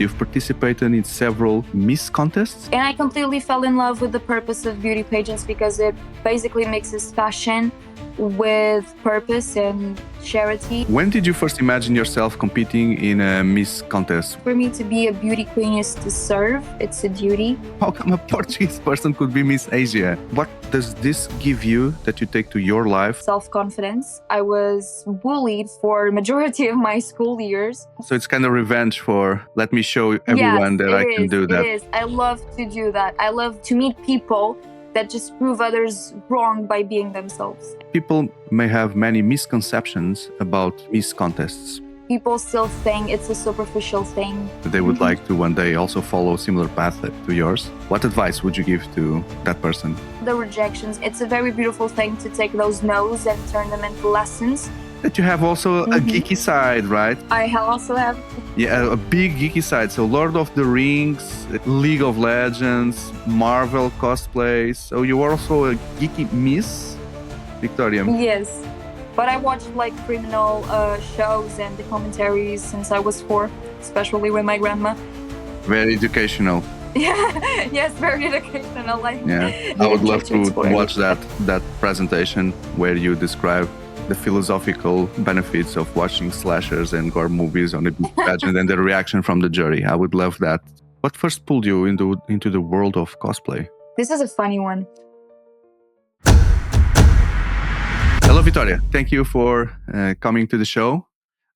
You've participated in several Miss contests. And I completely fell in love with the purpose of beauty pageants because it basically mixes fashion with purpose and charity. When did you first imagine yourself competing in a Miss contest? For me to be a beauty queen is to serve, it's a duty. How come a Portuguese person could be Miss Asia? What does this give you that you take to your life? Self-confidence. I was bullied for majority of my school years. So it's kind of revenge for, let me show everyone that I can do that. It is. I love to do that. I love to meet people that just prove others wrong by being themselves. People may have many misconceptions about Miss contests. People still think it's a superficial thing. They would like to one day also follow a similar path to yours. What advice would you give to that person? The rejections, it's a very beautiful thing to take those no's and turn them into lessons. That you have also a geeky side, right? I also have... Yeah, a big geeky side. So Lord of the Rings, League of Legends, Marvel cosplays. So you are also a geeky Miss Victoria. Yes, but I watched like criminal shows and the commentaries since I was 4, especially with my grandma. Very educational. Yeah, yes, very educational. Yeah, I would love to watch that presentation where you describe the philosophical benefits of watching slashers and gore movies on a big pageant and the reaction from the jury. I would love that. What first pulled you into the world of cosplay? This is a funny one. Hello, Vitória. Thank you for coming to the show.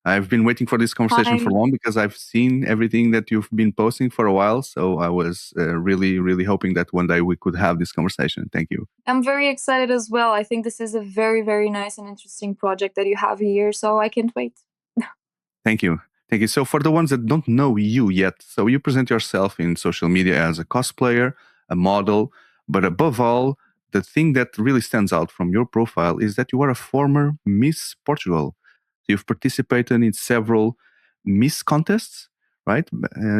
I've been waiting for this conversation for long because I've seen everything that you've been posting for a while. So I was really, really hoping that one day we could have this conversation. Thank you. I'm very excited as well. I think this is a very, very nice and interesting project that you have here. So I can't wait. Thank you. Thank you. So for the ones that don't know you yet, so you present yourself in social media as a cosplayer, a model, but above all, the thing that really stands out from your profile is that you are a former Miss Portugal. You've participated in several Miss contests, right?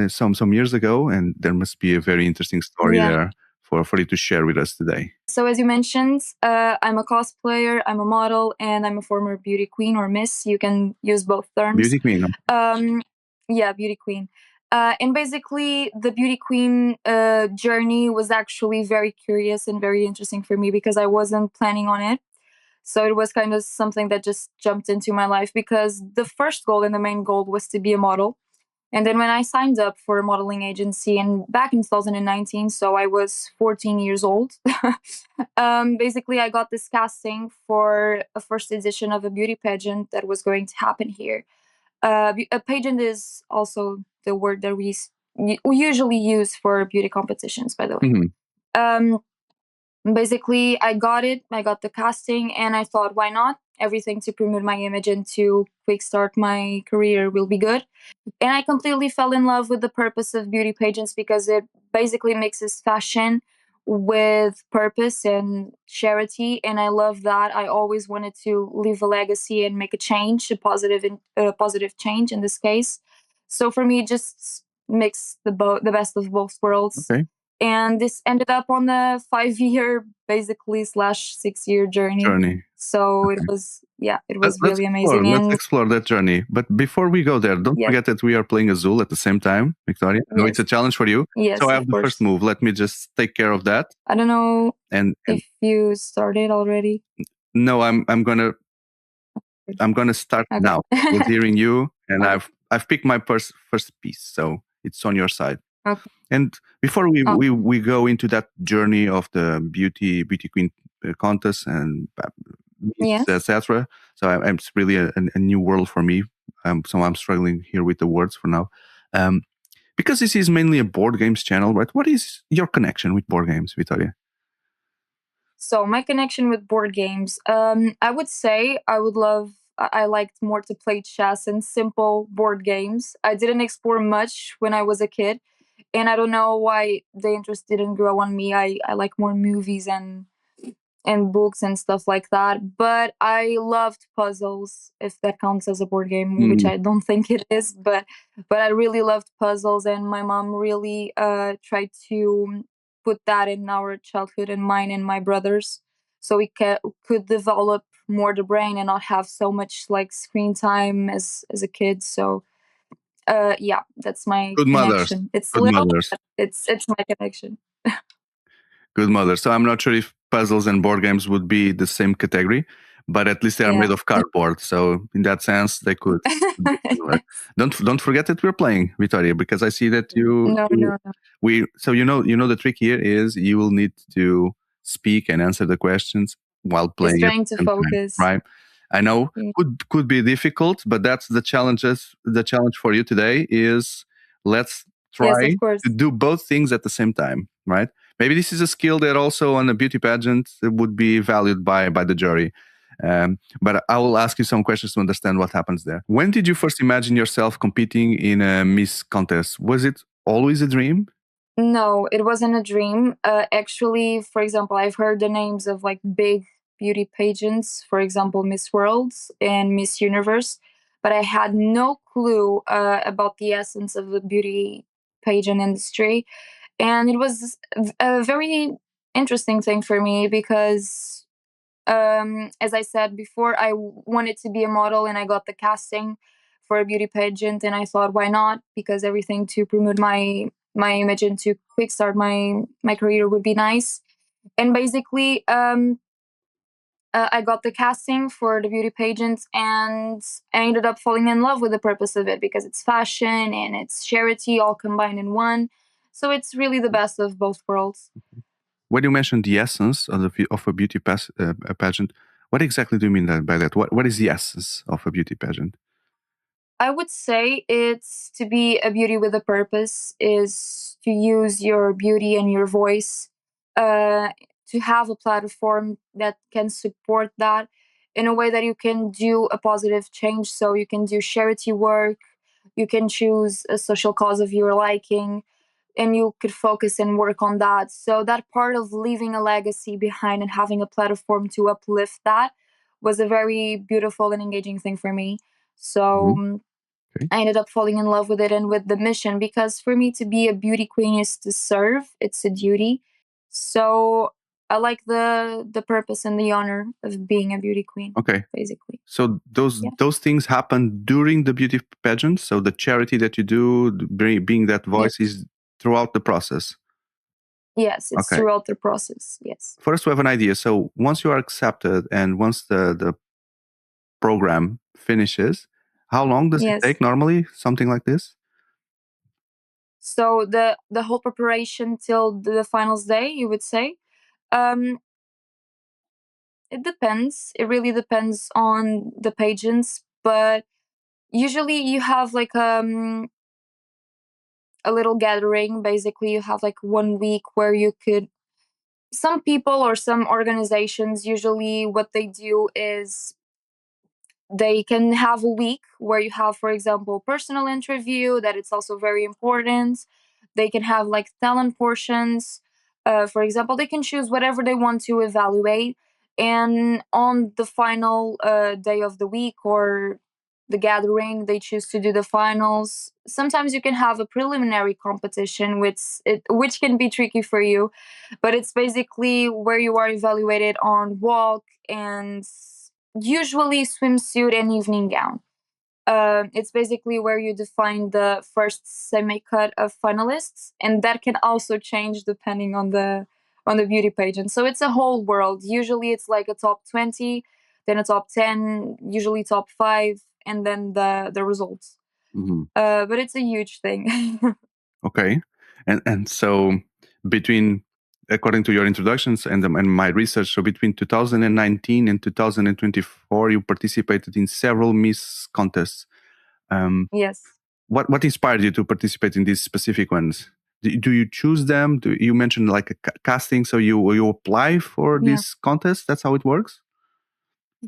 Some years ago, and there must be a very interesting story there for you to share with us today. So as you mentioned, I'm a cosplayer, I'm a model, and I'm a former beauty queen or miss. You can use both terms. Beauty queen. Yeah, beauty queen. And basically, the beauty queen journey was actually very curious and very interesting for me because I wasn't planning on it. So it was kind of something that just jumped into my life because the first goal and the main goal was to be a model. And then when I signed up for a modeling agency and back in 2019, so I was 14 years old, basically I got this casting for a first edition of a beauty pageant that was going to happen here. A pageant is also the word that we usually use for beauty competitions, by the way. Basically, I got the casting, and I thought, why not? Everything to promote my image and to quick start my career will be good. And I completely fell in love with the purpose of beauty pageants because it basically mixes fashion with purpose and charity. And I love that. I always wanted to leave a legacy and make a change, a positive change in this case. So for me, just mix the best of both worlds. Okay. And this ended up on a 5-year, basically /6-year journey. So it was really amazing. Let's explore that journey. But before we go there, don't forget that we are playing Azul at the same time, Victoria. I know it's a challenge for you. Yes, so I have the first move. Let me just take care of that. I don't know if you started already. No, I'm gonna start now with hearing you, and I've picked my first piece, so it's on your side. Okay. And before we go into that journey of the beauty queen contest and etc., so it's really a new world for me. So I'm struggling here with the words for now, because this is mainly a board games channel, right? What is your connection with board games, Vitória? So my connection with board games, I would say I liked more to play chess and simple board games. I didn't explore much when I was a kid. And I don't know why the interest didn't grow on me. I like more movies and books and stuff like that. But I loved puzzles, if that counts as a board game, which I don't think it is. But I really loved puzzles, and my mom really tried to put that in our childhood and mine and my brothers, so we could develop more the brain and not have so much like screen time as a kid. So Yeah, that's my Good mothers. connection. It's Good little, mothers. but it's my connection. Good mothers. So I'm not sure if puzzles and board games would be the same category, but at least they are made Yeah. of cardboard. So in that sense, they could be similar. Don't forget that we're playing, Vitoria, because I see that No, no, no. we. So you know the trick here is you will need to speak and answer the questions while Just playing at trying the to same time, focus. right? I know Yeah. could be difficult, but that's the challenges. The challenge for you today is let's Yes, try of course. to do both things at the same time, right? Maybe this is a skill that also on a beauty pageant would be valued by the jury. But I will ask you some questions to understand what happens there. When did you first imagine yourself competing in a Miss contest? Was it always a dream? No, it wasn't a dream. Actually, for example, I've heard the names of like big beauty pageants, for example, Miss Worlds and Miss Universe, but I had no clue about the essence of the beauty pageant industry. And it was a very interesting thing for me because, as I said before, I wanted to be a model and I got the casting for a beauty pageant, and I thought, why not? Because everything to promote my image and to quick start my career would be nice. And basically, I got the casting for the beauty pageant, and I ended up falling in love with the purpose of it because it's fashion and it's charity all combined in one. So it's really the best of both worlds. When you mentioned the essence of a beauty pageant, what exactly do you mean by that? What is the essence of a beauty pageant? I would say it's to be a beauty with a purpose, is to use your beauty and your voice, uh, to have a platform that can support that in a way that you can do a positive change. So you can do charity work, you can choose a social cause of your liking, and you could focus and work on that. So that part of leaving a legacy behind and having a platform to uplift that was a very beautiful and engaging thing for me. So Mhm. Okay. I ended up falling in love with it and with the mission, because for me to be a beauty queen is to serve, it's a duty. So I like the purpose and the honor of being a beauty queen, Okay. basically. So those Yeah. those things happen during the beauty pageant. So the charity that you do, being that Yeah. voice, is throughout the process. Yes, it's Okay. throughout the process. Yes. For us to have an idea, so once you are accepted and once the program finishes, how long does it Yes. take normally? Something like this? So the whole preparation till the finals day, you would say, um, it depends. It really depends on the pageants, but usually you have like a little gathering. Basically, you have like 1 week where you could. Some people or some organizations, usually what they do is they can have a week where you have, for example, personal interview, that it's also very important. They can have like talent portions. For example, they can choose whatever they want to evaluate, and on the final day of the week or the gathering, they choose to do the finals. Sometimes you can have a preliminary competition, which can be tricky for you, but it's basically where you are evaluated on walk and usually swimsuit and evening gown. It's basically where you define the first semi-cut of finalists, and that can also change depending on the beauty pageant. So it's a whole world. Usually, it's like a top 20, then a top 10, usually top 5, and then the results. Hmm. But it's a huge thing. Okay. And so between, according to your introductions and my research, so between 2019 and 2024, you participated in several Miss contests. Um, Yes. what inspired you to participate in these specific ones? Do you choose them? Do you mentioned like a casting? So you apply for Yeah. this contest? That's how it works.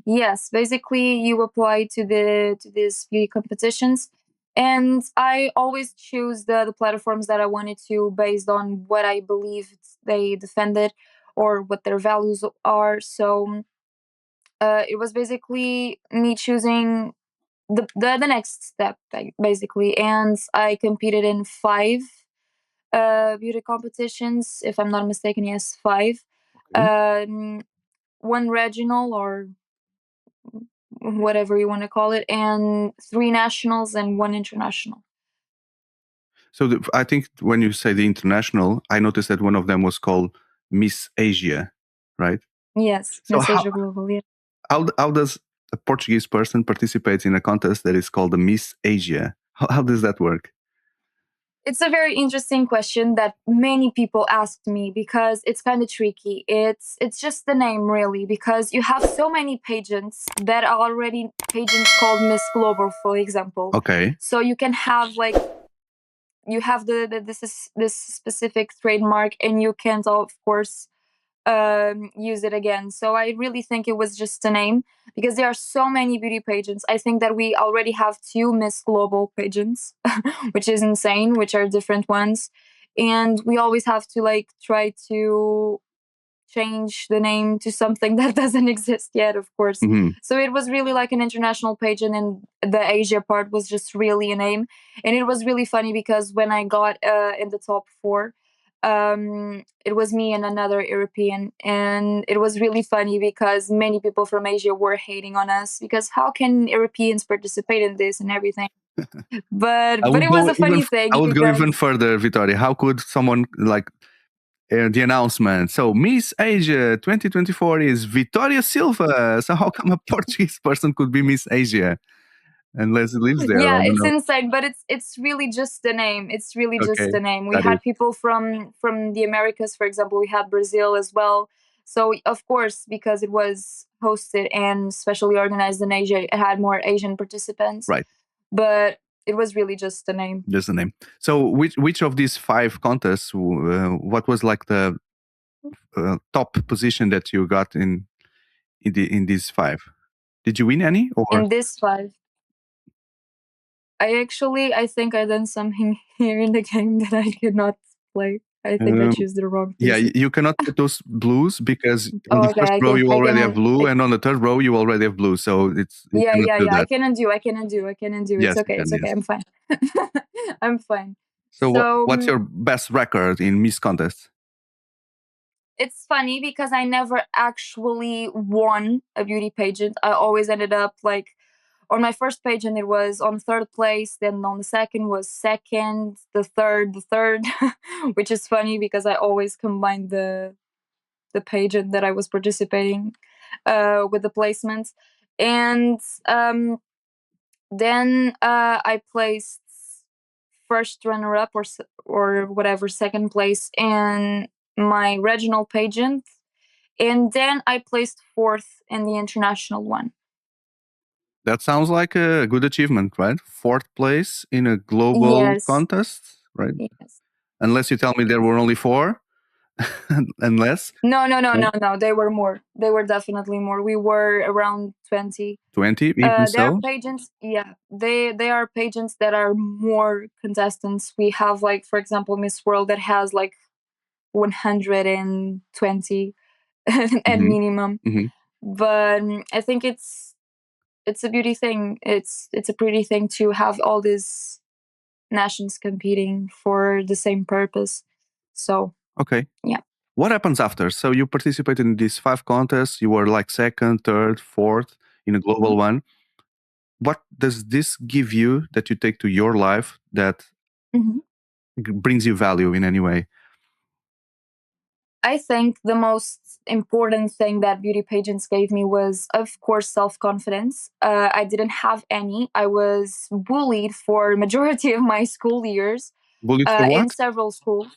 Yes, basically you apply to these beauty competitions, and I always choose the platforms that I wanted to based on what I believe they defended or what their values are. So it was basically me choosing the next step, basically, and I competed in 5 beauty competitions, if I'm not mistaken. Yes, 5. Okay. Um, one regional or whatever you want to call it, and 3 nationals and 1 international. So I think when you say the international, I noticed that one of them was called Miss Asia, right? Yes, So Miss Asia Global. Yeah. how does a Portuguese person participate in a contest that is called the Miss Asia? How does that work? It's a very interesting question that many people asked me because it's kind of tricky. It's just the name really because you have so many pageants that are already pageants called Miss Global, for example. Okay. So you can have like you have this specific trademark and you can't of course use it again. So I really think it was just a name because there are so many beauty pageants. I think that we already have two Miss Global pageants, which is insane, which are different ones. And we always have to like try to change the name to something that doesn't exist yet, of course. Hmm. So it was really like an international pageant, and the Asia part was just really a name. And it was really funny because when I got in the top four, it was me and another European, and it was really funny because many people from Asia were hating on us because how can Europeans participate in this and everything? But it was a funny I thing would go even because further, Vitoria. How could someone like the announcement? So Miss Asia 2024 is Vitoria Silva. So how come a Portuguese person could be Miss Asia unless it lives there? I yeah, don't it's know. insane, but it's really just the name. It's really just Okay, the name. We that is had people from the Americas, for example. We had Brazil as well. So of course, because it was hosted and specially organized in Asia, it had more Asian participants. right. But it was really just the name. Just the name. So which of these five contests? What was like the top position that you got in these five? Did you win any or In this five, I think I done something here in the game that I cannot play. I think I uh, choose the wrong yeah, pieces. you cannot put those blues because on Oh, the okay, first I row can you I already have can blue, I, and on the third row you already have blue. So you yeah, cannot yeah, do yeah. I that. can undo. I can undo. I can undo. It's Yes, you okay. can. It's okay. Yes. I'm fine. I'm fine. So So what's your best record in Miss contests? it's funny because I never actually won a beauty pageant. I always ended up like on my first pageant it was on third place, then on the second was second, the third, which is funny because I always combined the pageant that I was participating with the placements. And um then I placed first runner up or whatever, second place in my regional pageant, and then I placed fourth in the international one. That sounds like a good achievement, right? Fourth place in a global Yes, contest, right? yes. Unless you tell me there were only four, unless No, no, no, no, no, no. They were more. They were definitely more. We were around 20. 20, even There are so. pageants. Yeah, they are pageants that are more contestants. We have like, for example, Miss World that has like 120 at Hmm. minimum. Hmm. But I think it's a beauty thing. It's a pretty thing to have all these nations competing for the same purpose. So Okay. yeah. What happens after? So you participated in these five contests. You were like second, third, fourth in a global one. What does this give you that you take to your life that Mhm. brings you value in any way? I think the most important thing that beauty pageants gave me was, of course, self confidence. I didn't have any. I was bullied for majority of my school years Bullied for in what? several schools.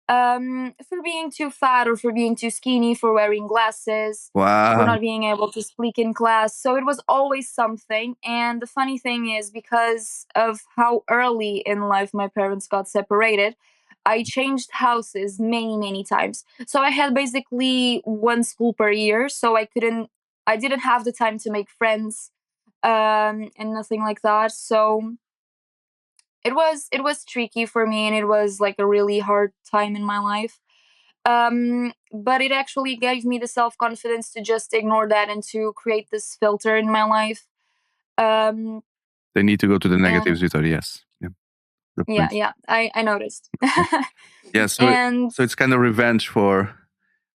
For being too fat or for being too skinny, for wearing glasses, for Wow. not being able to speak in class. So it was always something. And the funny thing is, because of how early in life my parents got separated, I changed houses many, many times. So I had basically one school per year. So I didn't have the time to make friends and nothing like that. So it was tricky for me and it was like a really hard time in my life, but it actually gave me the self-confidence to just ignore that and to create this filter in my life. um They need to go to the and negatives, Vitor. Yes. Yeah. The yeah, points. yeah, I noticed. Yeah. And So it's kind of revenge for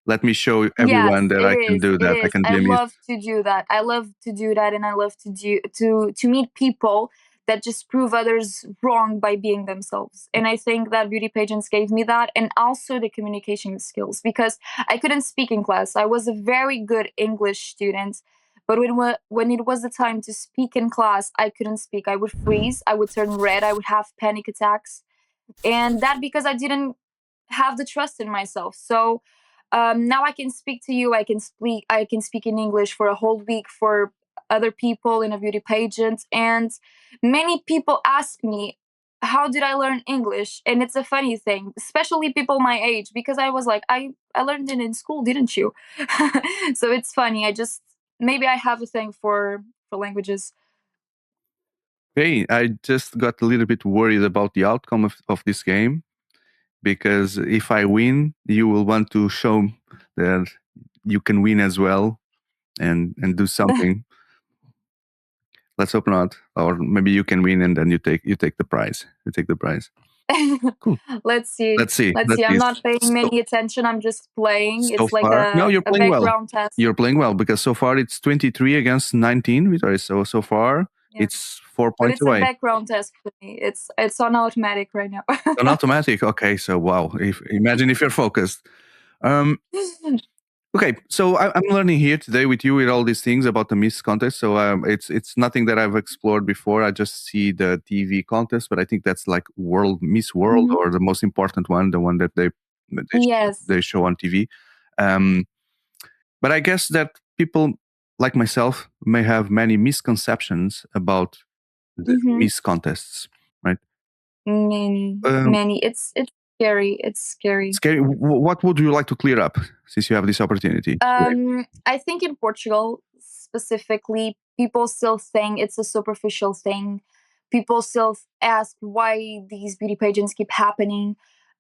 let me show everyone yes, that it I can is. do It that. I is. can I be a miss. love to do that. I love to do that, and I love to meet people that just prove others wrong by being themselves. And I think that beauty pageants gave me that, and also the communication skills, because I couldn't speak in class. I was a very good English student, but when it was the time to speak in class, I couldn't speak. I would freeze, I would turn red, I would have panic attacks. And that because I didn't have the trust in myself. So now I can speak to you. I can speak in English for a whole week for other people in a beauty pageant, and many people ask me, how did I learn English? And it's a funny thing, especially people my age, because I was like, I learned it in school, didn't you? So it's funny. I just maybe I have a thing for languages. Hey, I just got a little bit worried about the outcome of this game, because if I win, you will want to show that you can win as well and do something. Let's hope not, or maybe you can win and then you take the prize. You take the prize. Cool. Let's see. Let's see. Let's Let's see. I'm see. not paying So, many attention. I'm just playing. so It's like far, no, you're a playing well. background test. You're playing well, because so far it's 23 against 19, Vitoria. So far Yeah. it's 4 But points it's a away. background test for me. It's on automatic right now. On automatic. Okay, so wow. Imagine if you're focused. Um, Okay, so I'm learning here today with you with all these things about the Miss contest. So it's nothing that I've explored before. I just see the TV contest, but I think that's like Miss World, Mhm. or the most important one, the one that Yes. they show on TV. Um, but I guess that people like myself may have many misconceptions about the Hmm. Miss contests, right? Many, Um, many. It's scary. It's scary. Scary. What would you like to clear up, since you have this opportunity today? I think in Portugal specifically, people still think it's a superficial thing. People still ask why these beauty pageants keep happening.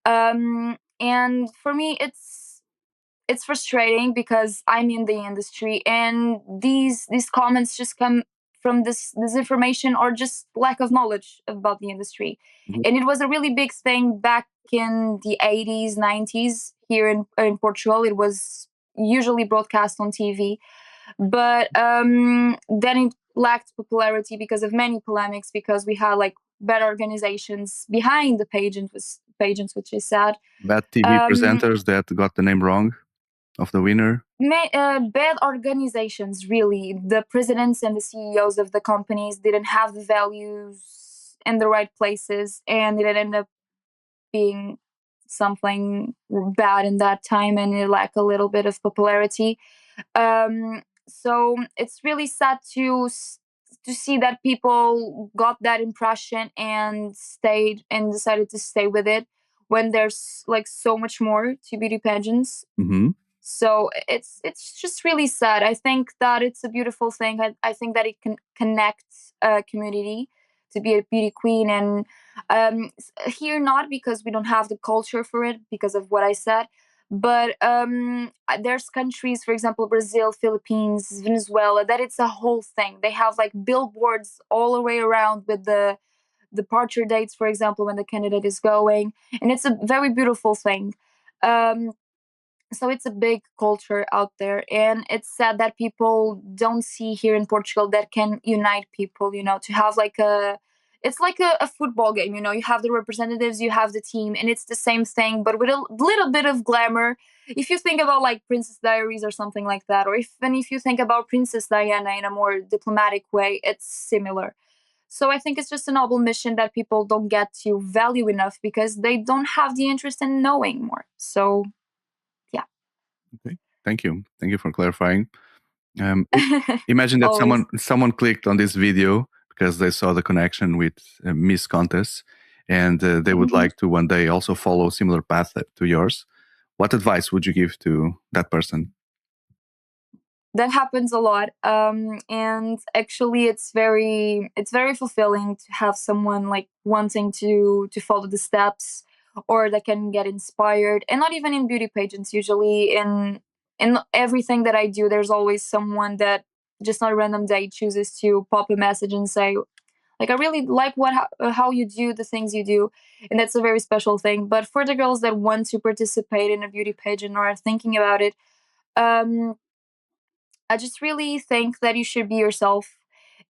And for me, it's frustrating because I'm in the industry, and these comments just come from this information or just lack of knowledge about the industry. Mhm. And it was a really big thing back in the 80s, 90s here in Portugal. It was usually broadcast on TV, but then it lacked popularity because of many polemics, because we had like bad organizations behind the pageants, which is sad. Bad TV Um, presenters that got the name wrong of the winner. Bad organizations, really. The presidents and the CEOs of the companies didn't have the values in the right places, and it ended up being something bad in that time, and it lacked a little bit of popularity. So it's really sad to see that people got that impression and stayed and decided to stay with it, when there's like so much more to beauty pageants. Hmm. So it's just really sad. I think that it's a beautiful thing. I think that it can connect a community to be a beauty queen. And here, not because we don't have the culture for it, because of what I said, but there's countries, for example, Brazil, Philippines, Venezuela, that it's a whole thing. They have like billboards all the way around with the departure dates, for example, when the candidate is going, and it's a very beautiful thing. Um, so it's a big culture out there, and it's sad that people don't see here in Portugal that can unite people, to have like it's like a football game. You have the representatives, you have the team, and it's the same thing but with a little bit of glamour. If you think about like Princess Diaries or something like that, or even if you think about Princess Diana in a more diplomatic way, it's similar. So I think it's just a noble mission that people don't get to value enough because they don't have the interest in knowing more. So yeah. Okay. Thank you for clarifying. Imagine that Always. someone clicked on this video because they saw the connection with Miss Contest, and they would Mhm. like to one day also follow a similar path to yours. What advice would you give to that person? That happens a lot, and actually it's very fulfilling to have someone like wanting to follow the steps, or that can get inspired. And not even in beauty pageants, usually in everything that I do, there's always someone that just on a random day chooses to pop a message and say, like, I really like how you do the things you do. And that's a very special thing. But for the girls that want to participate in a beauty pageant or are thinking about it, um I just really think that you should be yourself.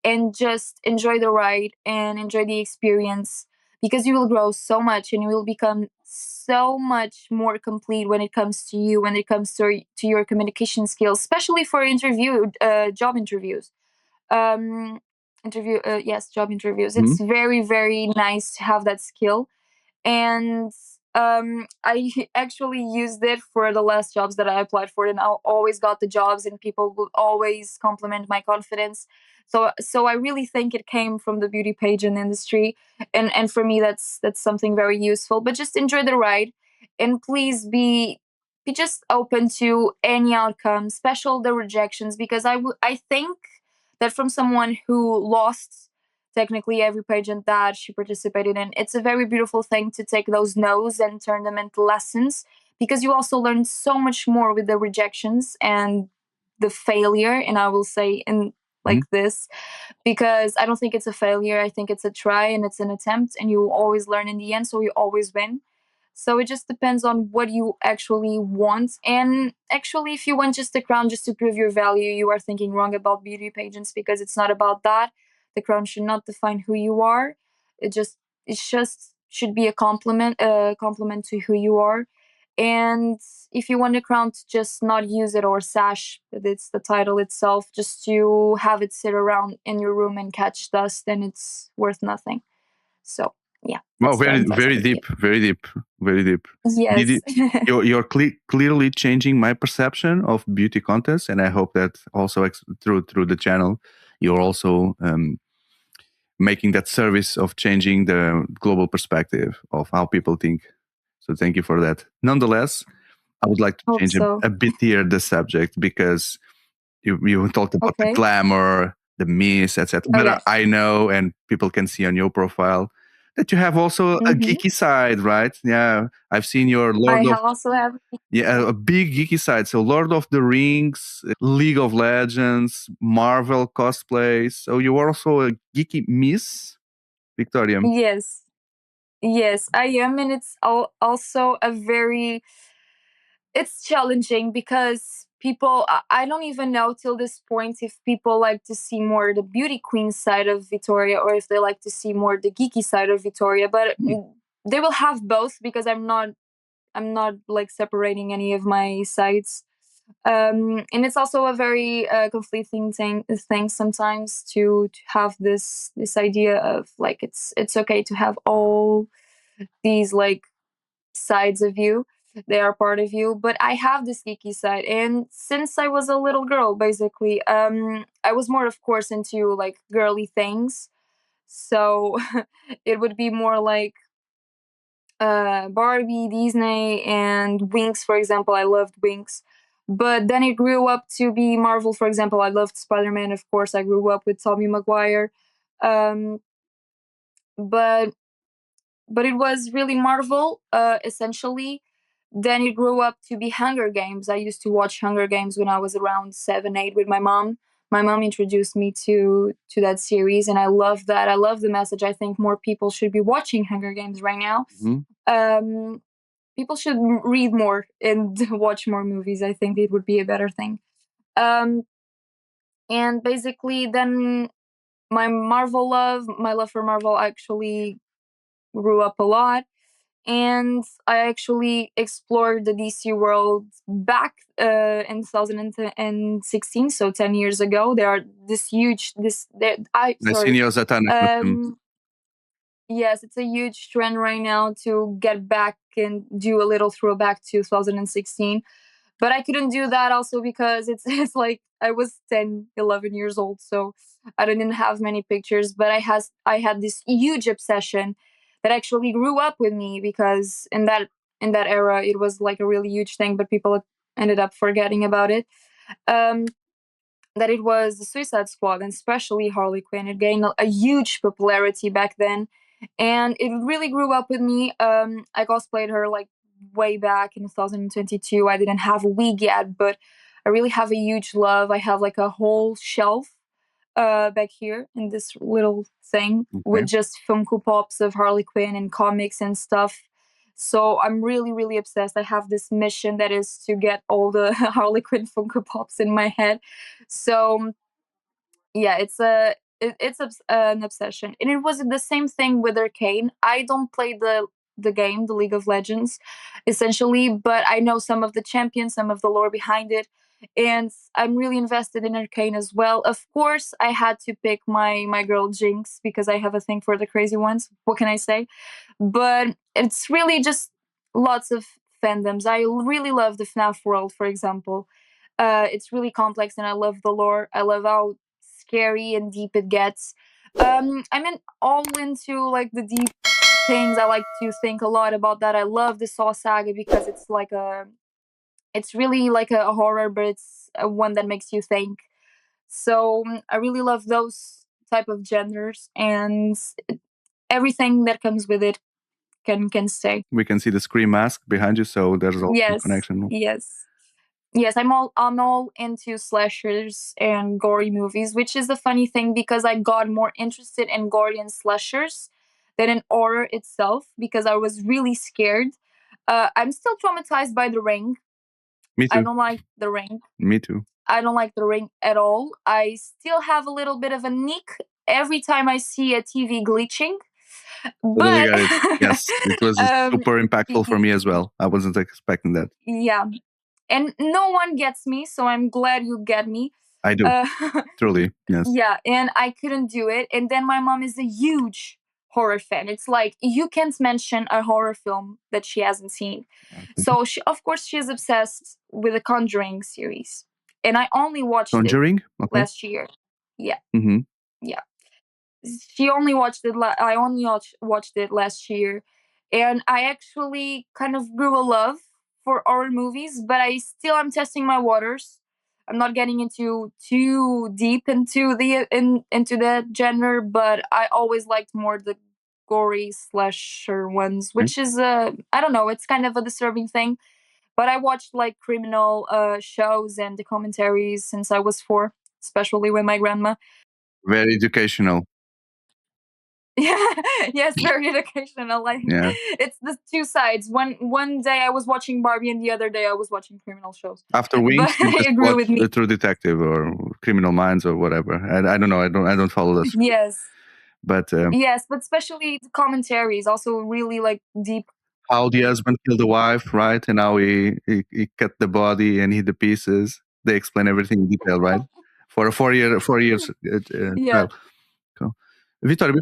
and just enjoy the ride and enjoy the experience, because you will grow so much and you will become so much more complete when it comes to you, when it comes to your communication skills, especially for job interviews. um yes, job interviews. Mhm. It's very, very nice to have that skill. And I actually used it for the last jobs that I applied for, and I always got the jobs, and people would always compliment my confidence. So I really think it came from the beauty pageant industry, and for me that's something very useful. But just enjoy the ride, and please be just open to any outcome, especially the rejections, because I think that from someone who lost technically every pageant that she participated in, it's a very beautiful thing to take those no's and turn them into lessons, because you also learn so much more with the rejections and the failure. And I will say in Mhm. like this, because I don't think it's a failure. I think it's a try and it's an attempt, and you always learn in the end, so you always win. So it just depends on what you actually want. And actually, if you want just a crown just to prove your value, you are thinking wrong about beauty pageants, because it's not about that. The crown should not define who you are. It just should be a compliment to who you are. And if you want a crown, to just not use it, or sash, that it's the title itself, just to have it sit around in your room and catch dust, then it's worth nothing. So yeah, Wow, that's the very, advice I very would give. deep, very deep, very deep. Did Yes. you, you're clearly changing my perception of beauty contests, and I hope that also through the channel, you're also making that service of changing the global perspective of how people think. So thank you for that. Nonetheless, I would like to Hope change so. a bit here the subject, because you talked about the Okay. glamour, the miss, etc. Oh, But yes. I know, and people can see on your profile, that you have also a Hmm. geeky side, right? Yeah, I've seen your I Lord of also have. yeah, a big geeky side. So Lord of the Rings, League of Legends, Marvel cosplays. So you are also a geeky miss, Victoria. Yes. Yes, I am. And it's also a very, it's challenging, because people, I don't even know till this point if people like to see more the beauty queen side of Vitoria, or if they like to see more the geeky side of Vitoria. But they will have both, because I'm not like separating any of my sides. And it's also a very conflicting thing sometimes to have this idea of like it's okay to have all these like sides of you. They are part of you. But I have this geeky side, and since I was a little girl, basically, I was more, of course, into like girly things. So it would be more like Barbie, Disney, and Winx, for example. I loved Winx. But then it grew up to be Marvel, for example. I loved Spider Man, of course. I grew up with Tobey Maguire. Um, but but it was really Marvel, essentially. Then it grew up to be Hunger Games. I used to watch Hunger Games when I was around 7, 8 with my mom. My mom introduced me to that series, and I love that. I love the message. I think more people should be watching Hunger Games right now. Mhm. Um, People should read more and watch more movies. I think it would be a better thing. Um, and basically, then my love for Marvel actually grew up a lot. And I actually explored the DC world back in 2016, so 10 years ago. There are this huge, this, there, I, I seen sorry. your Zatanna costume. Um, Yes, it's a huge trend right now to get back and do a little throwback to 2016. But I couldn't do that also because it's like I was 10, 11 years old, so I didn't have many pictures, but I had this huge obsession that actually grew up with me, because in that era it was like a really huge thing, but people ended up forgetting about it. Um that it was the Suicide Squad, and especially Harley Quinn. It gained a huge popularity back then, and it really grew up with me. I cosplayed her like way back in 2022. I didn't have a wig yet, but I really have a huge love. I have like a whole shelf back here in this little thing Okay. with just Funko Pops of Harley Quinn and comics and stuff. So I'm really, really obsessed. I have this mission that is to get all the Harley Quinn Funko Pops in my head. So yeah, it's an obsession, and it was the same thing with Arcane. I don't play the game, the League of Legends, essentially, but I know some of the champions, some of the lore behind it, and I'm really invested in Arcane as well. Of course, I had to pick my girl Jinx because I have a thing for the crazy ones. What can I say? But it's really just lots of fandoms. I really love the FNAF world, for example. It's really complex, and I love the lore. I love how scary and deep it gets. I'm all into like the deep things. I like to think a lot about that. I love the Saw saga because it's really like a horror, but it's one that makes you think. So I really love those type of genders, and everything that comes with it can stay. We can see the Scream mask behind you, so there's also a Yes, connection. yes. Yes, I'm all into slashers and gory movies, which is the funny thing because I got more interested in gory and slashers than in horror itself because I was really scared. I'm still traumatized by The Ring. Me I too. don't like The Ring. Me too. I don't like The Ring at all. I still have a little bit of a nick every time I see a TV glitching, Totally but get it. Yes, it was super impactful for me as well. I wasn't expecting that. yeah, and no one gets me, so I'm glad you get me. I do. Uh, Truly, yes. yeah, and I couldn't do it. And then my mom is a huge horror fan. It's like you can't mention a horror film that she hasn't seen. So she, of course, she's obsessed with the Conjuring series, and I only watched it Conjuring? Okay. last year. Yeah, Mm-hmm. yeah. She only watched it. I only watched it last year, and I actually kind of grew a love for horror movies. But I still am testing my waters. I'm not getting into too deep into that genre, but I always liked more the gory slasher ones, Okay. which is I don't know, it's kind of a disturbing thing. But I watched like criminal shows and documentaries since I was 4, especially with my grandma. Very educational. Yeah, yes, very educational. Like Yeah. it's the two sides. One day I was watching Barbie, and the other day I was watching criminal shows. After But Wings, you I just agree watch with me. True Detective or Criminal Minds or whatever. I don't know. I don't follow that show. Yes, But yes, but especially the commentaries, also really like deep. how the husband killed the wife, right? And how he cut the body and hid the pieces. They explain everything in detail, right? For a 4 years Yeah, trial. Cool. Vitória,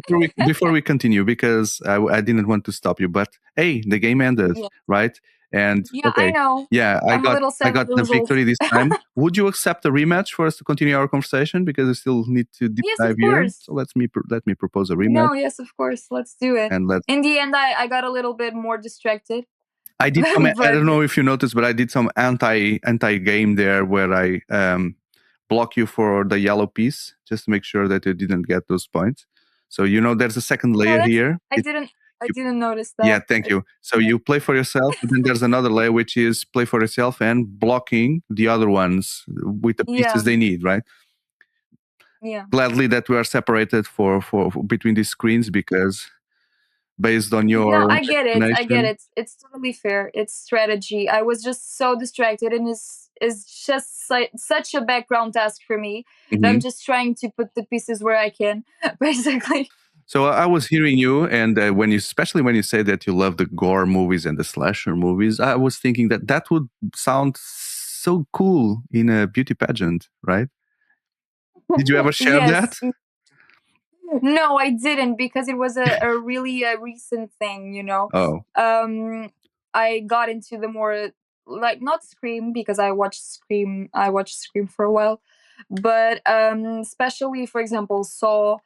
before we continue, because I didn't want to stop you, but hey, the game ended, yeah, right? And yeah. I okay, know. yeah, I'm a little I sad got with the the results. victory this time. Would you accept a rematch for us to continue our conversation? Because we still need to deep Yes, dive of here. course. So let me propose a rematch, No, yes, of course. Let's do it. and let's. In the end, I got a little bit more distracted, I did some. I but don't know if you noticed, but I did some anti game there where I block you for the yellow piece just to make sure that you didn't get those points. So there's a second oh, layer that's here. I You, didn't notice yeah, that. thank you. So you play for yourself, but then there's another layer which is play for yourself and blocking the other ones with the pieces Yeah, they need, right? yeah. Gladly that we are separated for between these screens because based on No, your I get it. I get explanation. it. It's totally fair. It's strategy. I was just so distracted, and it's just such a background task for me that I'm Mhm. just trying to put the pieces where I can, basically. So I was hearing you, and especially when you say that you love the gore movies and the slasher movies, I was thinking that that would sound so cool in a beauty pageant, right? Did you ever share Yes. that? No, I didn't because it was a really recent thing, you know. Oh, Um, I got into the more like not Scream because I watched Scream for a while, but especially for example Saw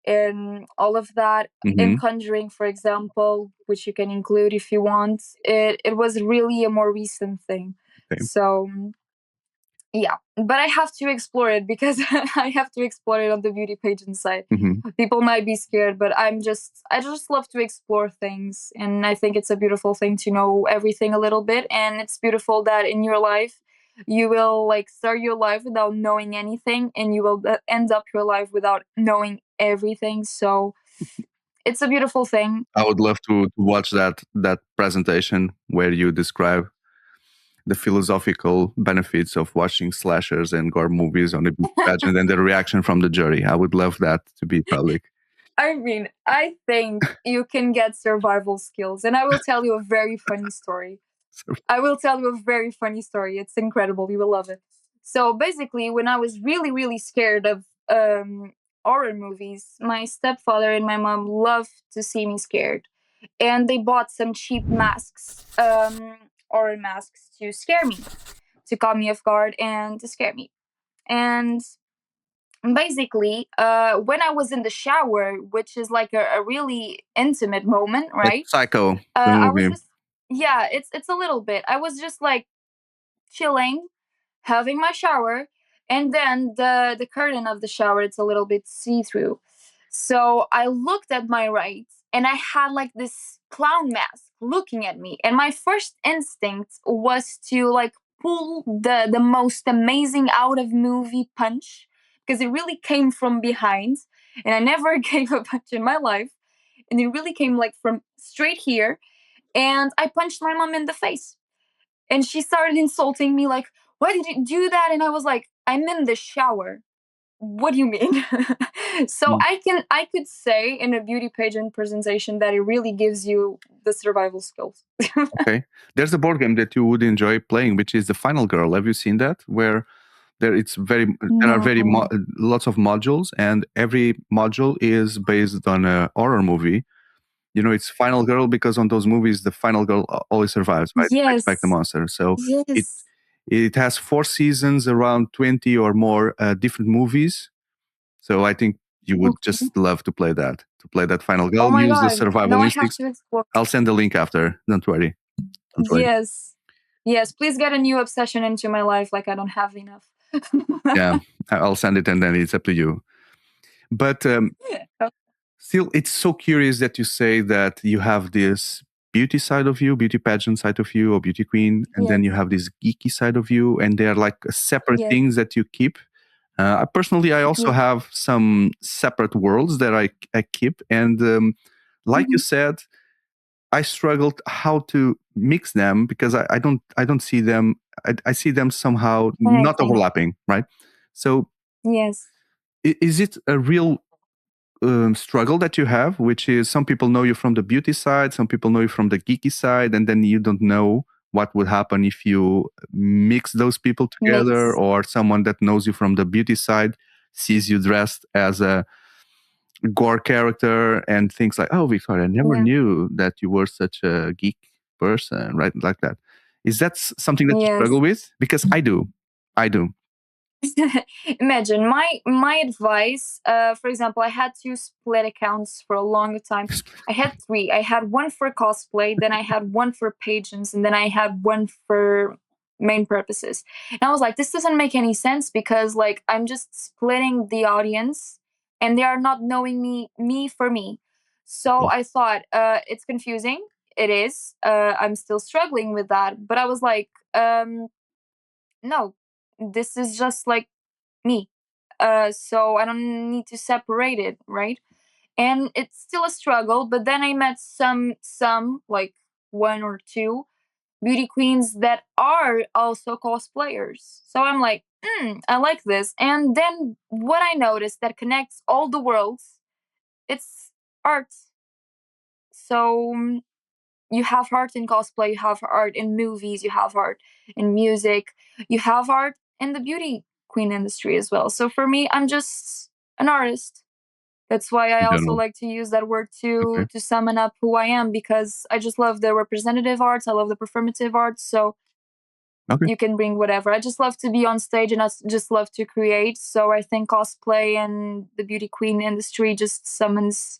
and all of that, and hmm, Conjuring, for example, which you can include if you want. It was really a more recent thing. okay. So yeah, but I have to explore it because I have to explore it on the beauty pageant side. Hmm. People might be scared, but I just love to explore things, and I think it's a beautiful thing to know everything a little bit. And it's beautiful that in your life you will like start your life without knowing anything, and you will end up your life without knowing everything. So it's a beautiful thing. I would love to watch that presentation where you describe. the philosophical benefits of watching slashers and gore movies on a beauty pageant and the reaction from the jury. I would love that to be public. I mean, I think you can get survival skills, and I will tell you a very funny story. So, I will tell you a very funny story. It's incredible. You will love it. So basically, when I was really, really scared of horror movies, my stepfather and my mom loved to see me scared, and they bought some cheap masks, horror masks, to scare me, to caught me off guard and to scare me. And basically, when I was in the shower, which is like a really intimate moment, like right? Psycho, the I was movie. just, yeah, it's a little bit. I was just like chilling, having my shower, and then the curtain of the shower, it's a little bit see through. So I looked at my right, and I had like this clown mask looking at me, and my first instinct was to like pull the most amazing out of movie punch, because it really came from behind, and I never gave a punch in my life, and it really came like from straight here, and I punched my mom in the face, and she started insulting me like, why did you do that? And I was like, I'm in the shower, what do you mean? So Mm, I could say in a beauty pageant presentation that it really gives you the survival skills. okay. There's a board game that you would enjoy playing, which is the Final Girl. Have you seen that? Where there are No. lots of modules, and every module is based on a horror movie. You know, it's Final Girl because on those movies the final girl always survives, right? Fights back the Yes. monster. So it Yes. it has 4 seasons, around 20 or more different movies. So I think you would Okay. just love to play that Final Oh Girl, my use the god. survival Now I have instincts. to explore. I'll send the link after. Don't worry. Don't worry. Yes. Yes. Please get a new obsession into my life. Like I don't have enough. Yeah, I'll send it and then it's up to you. But still, it's so curious that you say that you have this beauty side of you, beauty pageant side of you, or beauty queen, and then Yes. you have this geeky side of you, and they are like separate Yes. things that you keep. Personally, I also Yes. have some separate worlds that I keep, and like you Mhm. said, I struggled how to mix them because I don't see them. I see them somehow not Connecting. overlapping, right? So, Yes. is it a real struggle that you have, which is some people know you from the beauty side, some people know you from the geeky side, and then you don't know what would happen if you mix those people together, Mix. or someone that knows you from the beauty side sees you dressed as a gore character and thinks like, "Oh, Victoria, I never Yeah. knew that you were such a geek person," right? Like that. Is that something that you struggle Yes. with? Because I do. I do. Imagine my advice. For example, I had two split accounts for a long time. I had three. I had one for cosplay, then I had one for pageants, and then I had one for main purposes. And I was like, this doesn't make any sense because like I'm just splitting the audience, and they are not knowing me for me. So Well, I thought it's confusing. It is. I'm still struggling with that, but I was like, no, this is just like me. So I don't need to separate it, right? And it's still a struggle, but then I met some like one or two beauty queens that are also cosplayers. So I'm like, I like this. And then what I noticed that connects all the worlds, it's art. So you have art in cosplay, you have art in movies, you have art in music, you have art in the beauty queen industry as well. So for me, I'm just an artist. That's why I in also general. like to use that word Okay. to summon up who I am, because I just love the representative arts, I love the performative arts. So Okay. you can bring whatever. I just love to be on stage, and I just love to create. So I think cosplay and the beauty queen industry just summons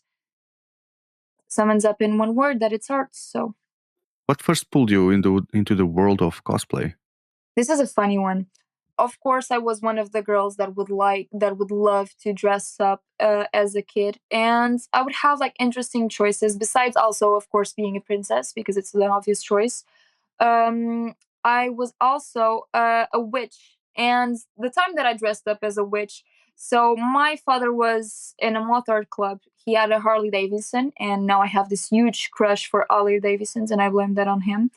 up in one word that it's art. So What first pulled you into the world of cosplay? this is a funny one. Of course, I was one of the girls that would love to dress up as a kid, and I would have like interesting choices. Besides, also of course being a princess because it's an obvious choice. Um, I was also a witch, and the time that I dressed up as a witch. So my father was in a motard club. He had a Harley Davidson, and now I have this huge crush for Harley Davidsons, and I blame that on him.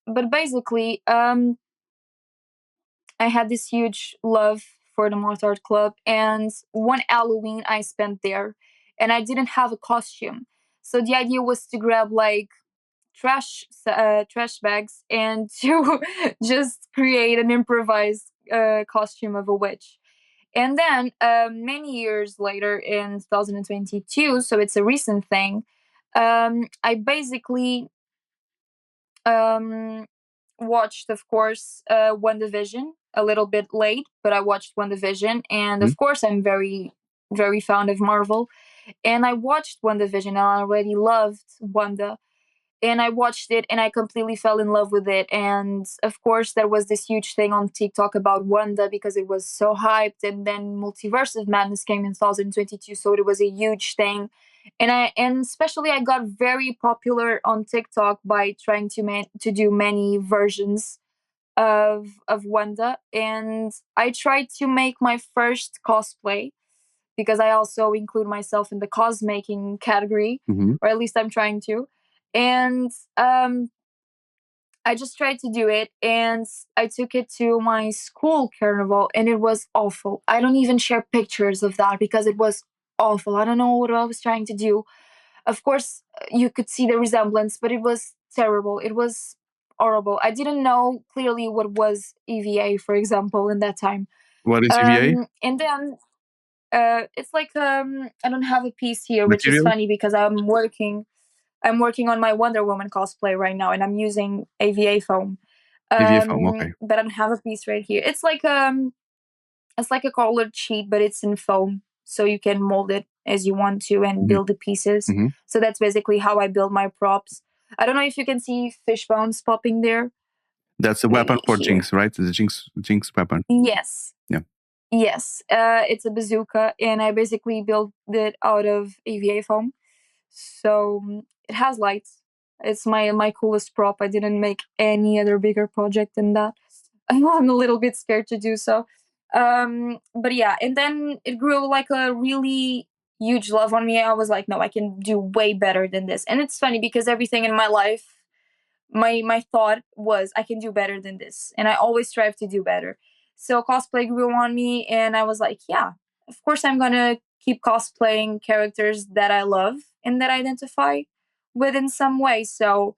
but basically, I had this huge love for the martial art club, and one Halloween I spent there, and I didn't have a costume. So the idea was to grab like trash bags and to just create an improvised costume of a witch. And then many years later, in 2022, so it's a recent thing, I basically um, watched, of course, One Division a little bit late, but I watched One Division, and Mhm. of course, I'm very fond of Marvel. And I watched One Division, and I already loved Wanda, and I watched it and I completely fell in love with it. And of course, there was this huge thing on TikTok about Wanda because it was so hyped. And then Multiverse of Madness came in 2022, so it was a huge thing. And especially I got very popular on TikTok by trying to do many versions of Wanda. And I tried to make my first cosplay because I also include myself in the cosmaking category, Mhm. or at least I'm trying to. And I just tried to do it, and I took it to my school carnival, and it was awful. I don't even share pictures of that because it was awful. I don't know what I was trying to do. Of course, you could see the resemblance, but it was terrible. It was horrible. I didn't know clearly what was EVA, for example, in that time. What is EVA? And then it's like I don't have a piece here, which is Material? funny because I'm working on my Wonder Woman cosplay right now, and I'm using AVA foam. EVA foam. Okay. But I don't have a piece right here. It's like a colored sheet, but it's in foam, so you can mold it as you want to and Mhm. build the pieces. Mhm. So that's basically how I build my props. I don't know if you can see fish bones popping there. That's a weapon Wait for here. Jinx, right? The Jinx weapon. Yes, Yeah. yes. It's a bazooka, and I basically built it out of AVA foam. So it has lights. It's my coolest prop. I didn't make any other bigger project than that. I'm a little bit scared to do so. But yeah, and then it grew like a really huge love on me. I was like, no, I can do way better than this. And it's funny because everything in my life, my thought was I can do better than this, and I always strive to do better. So cosplay grew on me, and I was like, yeah, of course I'm gonna keep cosplaying characters that I love and that I identify with in some way. So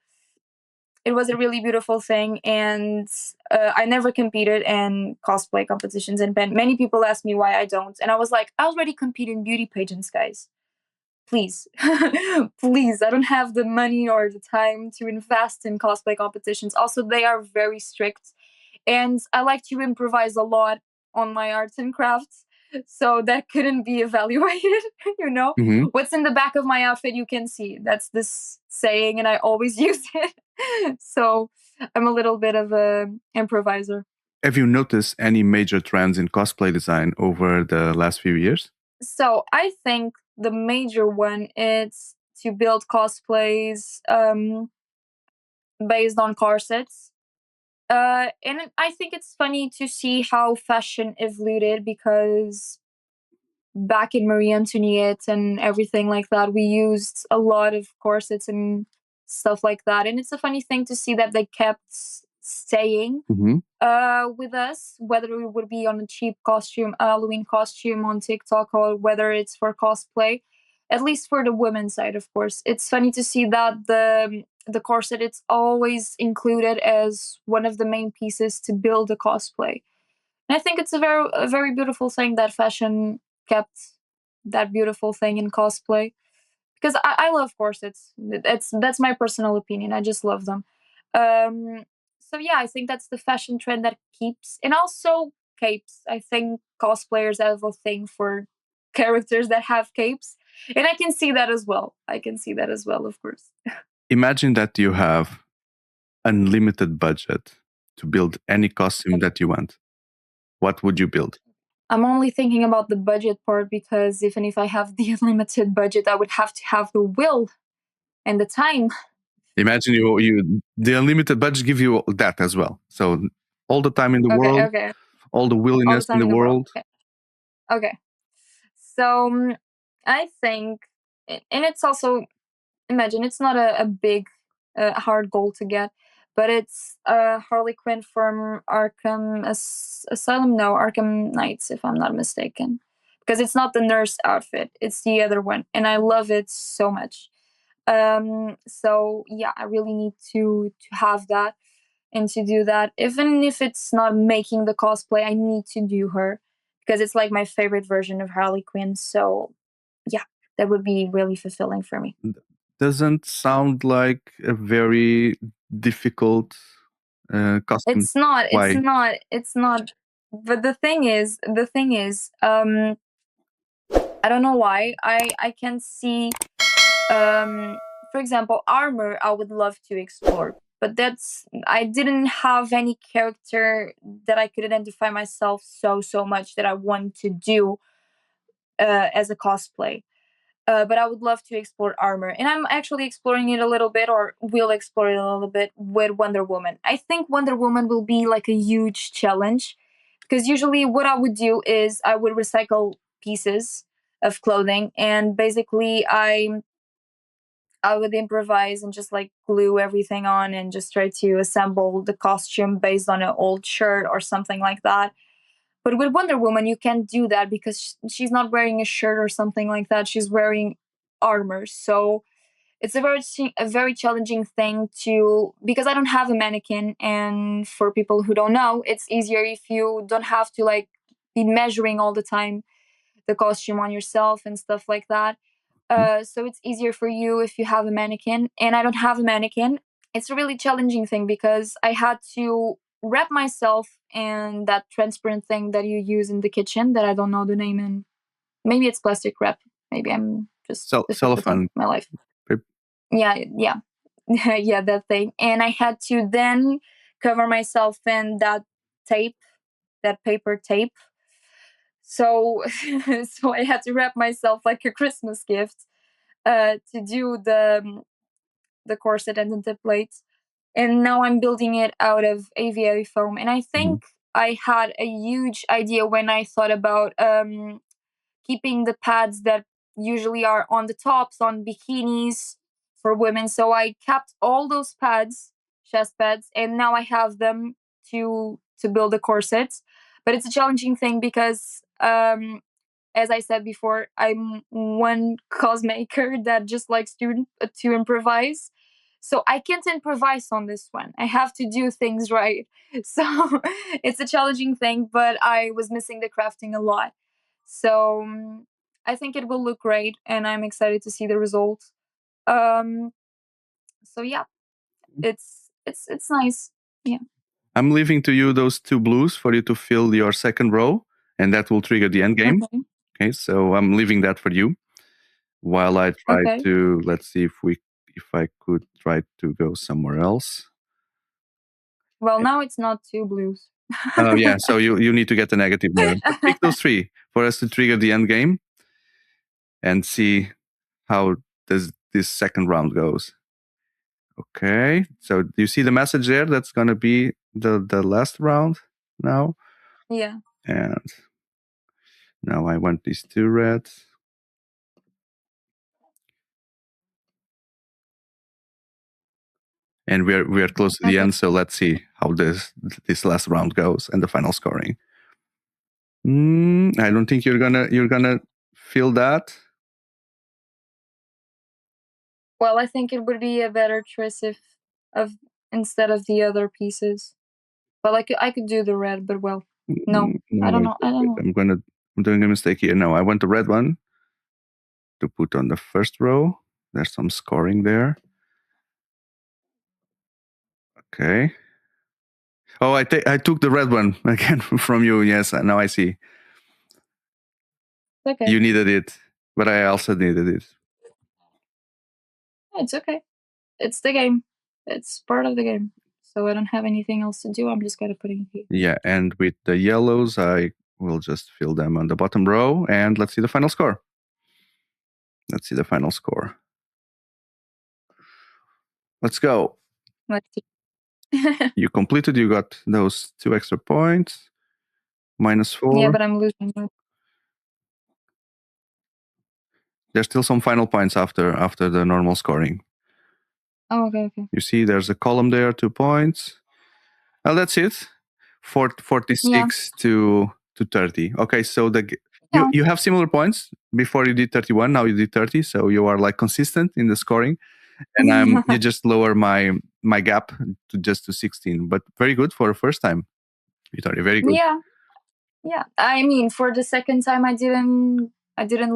it was a really beautiful thing, and I never competed in cosplay competitions. And many people ask me why I don't, and I was like, I already compete in beauty pageants, guys. Please, please, I don't have the money or the time to invest in cosplay competitions. Also, they are very strict, and I like to improvise a lot on my arts and crafts, so that couldn't be evaluated. you know Mhm. what's in the back of my outfit you can see. That's this saying, and I always use it. So I'm a little bit of a improviser. Have you noticed any major trends in cosplay design over the last few years? So I think the major one is to build cosplays based on corsets. And I think it's funny to see how fashion evolved because back in Marie Antoinette and everything like that, we used a lot of corsets and stuff like that. And it's a funny thing to see that they kept staying Mhm. with us, whether it would be on a cheap costume, Halloween costume on TikTok, or whether it's for cosplay. At least for the women's side, of course. It's funny to see that the corset it's always included as one of the main pieces to build a cosplay. And I think it's a very beautiful thing that fashion kept that beautiful thing in cosplay because I love corsets. That's my personal opinion. I just love them. So yeah, I think that's the fashion trend that keeps, and also capes. I think cosplayers have a thing for characters that have capes, and I can see that as well. I can see that as well, of course. Imagine that you have unlimited budget to build any costume that you want. What would you build? I'm only thinking about the budget part because even if I have the unlimited budget, I would have to have the will and the time. Imagine you the unlimited budget give you that as well. So all the time in the Okay, world, okay, all the all the willingness in time the in the world. world. Okay, okay. So I think, and it's also imagine it's not a big, hard goal to get, but it's Harley Quinn from Arkham Asylum. No, Arkham Knights, if I'm not mistaken, because it's not the nurse outfit; it's the other one, and I love it so much. So yeah, I really need to have that and to do that, even if it's not making the cosplay. I need to do her because it's like my favorite version of Harley Quinn. So yeah, that would be really fulfilling for me. Doesn't sound like a very difficult costume. It's not. It's Why? not. It's not. But the thing is, I don't know why. I can see, for example, armor. I would love to explore, but I didn't have any character that I could identify myself so much that I want to do as a cosplay. But I would love to explore armor, and I'm actually exploring it a little bit, or will explore it a little bit with Wonder Woman. I think Wonder Woman will be like a huge challenge because usually what I would do is I would recycle pieces of clothing, and basically I would improvise and just like glue everything on and just try to assemble the costume based on an old shirt or something like that. But with Wonder Woman, you can't do that because she's not wearing a shirt or something like that. She's wearing armor. So it's a very challenging thing to, because I don't have a mannequin, and for people who don't know, it's easier if you don't have to like be measuring all the time the costume on yourself and stuff like that. So it's easier for you if you have a mannequin, and I don't have a mannequin. It's a really challenging thing because I had to wrap myself in that transparent thing that you use in the kitchen that I don't know the name in. Maybe it's plastic wrap. Maybe I'm just the top of the top of Cellophane. my life. Yeah, yeah. Yeah, that thing. And I had to then cover myself in that tape, that paper tape. So so I had to wrap myself like a Christmas gift to do the corset and the templates. And now I'm building it out of aviary foam. And I think I had a huge idea when I thought about keeping the pads that usually are on the tops on bikinis for women. So I kept all those pads, chest pads, and now I have them to build the corsets. But it's a challenging thing because as I said before, I'm one cosmaker that just likes to improvise. So I can't improvise on this one. I have to do things right. So it's a challenging thing, but I was missing the crafting a lot. So I think it will look great, and I'm excited to see the results. Um, so yeah, it's nice. Yeah. I'm leaving to you those two blues for you to fill your second row, and that will trigger the end game. Okay. Okay, so I'm leaving that for you while I try Okay. to, let's see if I could try to go somewhere else. Well, now it's not two blues. Oh yeah, so you need to get the negative there. But pick those three for us to trigger the end game and see how this second round goes. Okay, so do you see the message there? That's gonna be the last round now. Yeah. And now I want these two reds. And we're close to the Okay. end, so let's see how this last round goes and the final scoring. I don't think you're gonna feel that. Well, I think it would be a better choice if of instead of the other pieces. But like I could do the red, but well, no, No, I don't wait, know. I don't know. I'm doing a mistake here. No, I want the red one to put on the first row. There's some scoring there. Okay. Oh, I took the red one again from you. Yes, now I see. Okay, You needed it, but I also needed it. it's okay. It's the game. It's part of the game. So I don't have anything else to do. I'm just gonna put it in here. Yeah, and with the yellows, I will just fill them on the bottom row, and let's see the final score. Let's see the final score. Let's go. Let's see. You completed. You got those 2 extra points. -4. Yeah, but I'm losing. There's still some final points after the normal scoring. Oh, okay. You see there's a column there, 2 points. Well, that's it. 46 to 30. Okay, so Yeah. you have similar points. Before you did 31, now you did 30, so you are like consistent in the scoring. And you just lower my gap to 16, but very good for a first time, Vitória. Very good. Yeah. I mean, for the second time, I didn't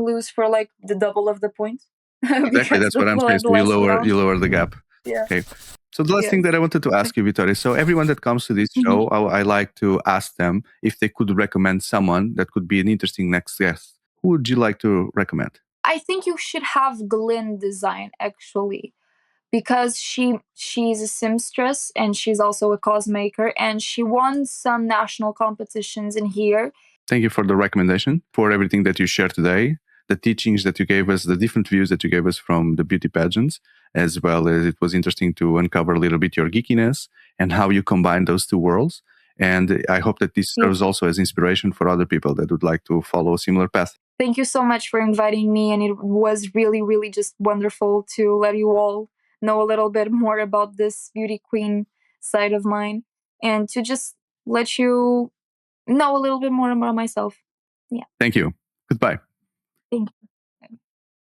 lose for like the double of the points. Exactly, Because that's what I'm saying. the So last round. you lower the gap. Yeah. Okay. So the last thing that I wanted to ask you, Vitória. So everyone that comes to this show, I like to ask them if they could recommend someone that could be an interesting next guest. Who would you like to recommend? I think you should have Glenn design actually, because she's a seamstress and she's also a cosmaker, and she won some national competitions in here. Thank you for the recommendation, for everything that you shared today, the teachings that you gave us, the different views that you gave us from the beauty pageants, as well as it was interesting to uncover a little bit your geekiness and how you combine those two worlds. And I hope that this serves also as inspiration for other people that would like to follow a similar path. Thank you so much for inviting me, and it was really, really just wonderful to let you all know a little bit more about this beauty queen side of mine, and to just let you know a little bit more about myself. Yeah. Thank you. Goodbye. Thank you.